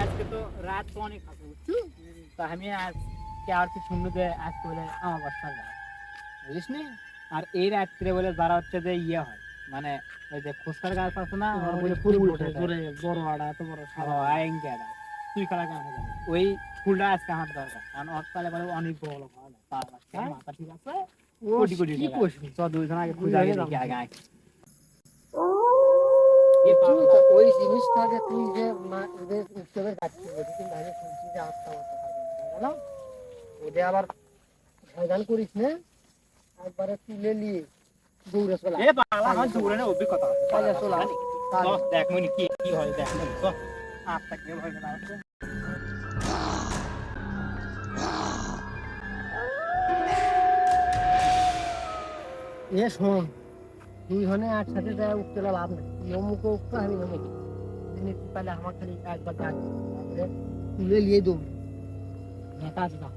আজকে তো রাত তো অনেক আছে বুঝছো, তা আমি আজকে আর কি শুনলো যে আজকে বলে আমার বাসা যায়, বুঝিস নি? আর এই রাত্রে বলে যারা হচ্ছে যে ইয়ে হয়, মানে ওই যে খুচকার গাছ আছে না, ওর বলে ফুল ফোটে জোরে, বড় আড়া এত বড় আইঙ্গেরা তুই কারা কেন জানি ওই ফুলটা আজকে আমার দরকার, কারণ ওর তাহলে বলে অনেক বড় লোক হবে, তার মাথা ঠিক আছে, কোটি কোটি টাকা চ দুইজন আগে খুঁজে আগে দেখি আগে আগে ওই জিনিসটাকে তুই যে ওদের উৎসবের কাটছিস কিন্তু আমি শুনছি যে আস্তা মাস্তা থাকে না, ওদের আবার ময়দান করিস না, একবারে তুলে নিয়ে দৌড়ে চলা। এ পাগলা, আমার দৌড়ানোর অভিজ্ঞতা আছে, চলে চলা দেখ মনি কি কি হয় দেখ মনি চল আটটা কে ভয় না আছে। এ শোন, দুই জনে একসাথে যায় উঠতে লাভ নেই, অমুকে উঠতে আমি অমুক জিনিস পাইলে আমার খালি একবার ডাক তুলে নিয়ে দৌড় নেতা আছে না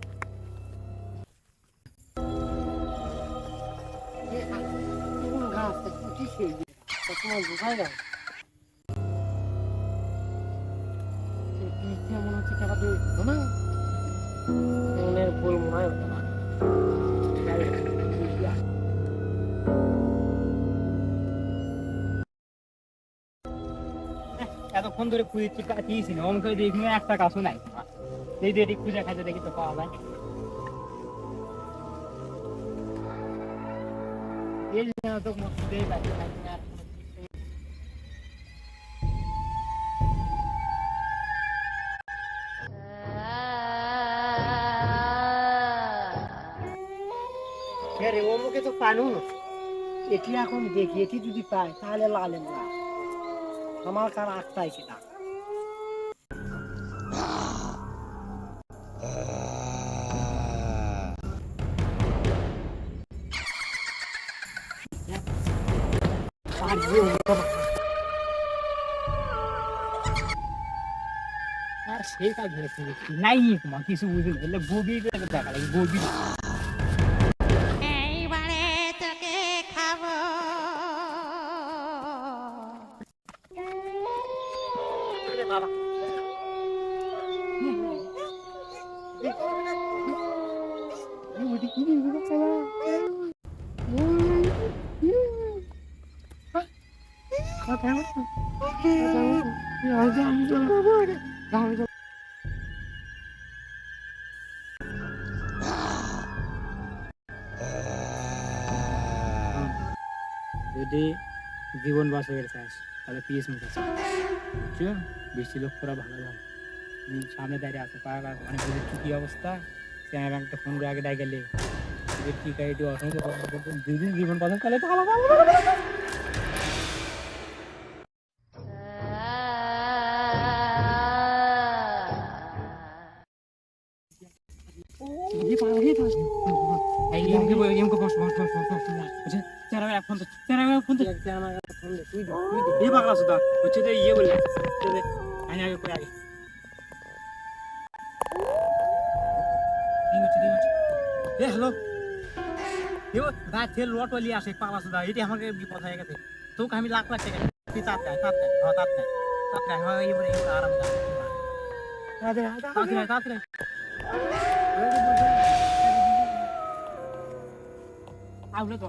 ঘাস কুচি সেই তোমার বোঝায় না মনে হচ্ছে টাকা দিয়ে না মনের ভুল মনে হয় হতো না। এতক্ষণ ধরে খুঁজেছি কাটিয়েছি না অঙ্ক দেখি একটা কাছও নাই, এই দিয়ে খুঁজে খাইতে দেখি তো পাওয়া যায়। এই জন্য তো খুঁজেই পাচ্ছি না, আর কোনো কিছুই। রে অমুকে তো পানু না, এটি এখন দেখি এটি যদি পাই তাহলে লালে না আমার কার আটটাই সেটা আর সেই কাজ ধরে খুঁজেছি নাই তোমার কিছু বুঝে না, গভীর দেখা লাগে গভীর। এইবারে তোকে খাবো। বাবা যদি জীবন বাঁচাতে চাস তাহলে পিএস মুখে বুঝছো, বৃষ্টি লোক করা ভালো ভালো সামনে দাঁড়িয়ে আছে পাড়া মানে বুঝেছি কি অবস্থা, সেখানে একটা ফোন করে আগে ডাই গেলে ঠিক আছে একটু অসংখ্য যদি জীবন বাঁচাতে তাহলে তো ভালো ভালো আসে পালা সুদা এটি আমাকে বিপদ হয়ে গেছে, তোকে আমি লাখ লাখ টাকা তুই তাত নেয় আরাম তাড়াতাড়ি আউলে তো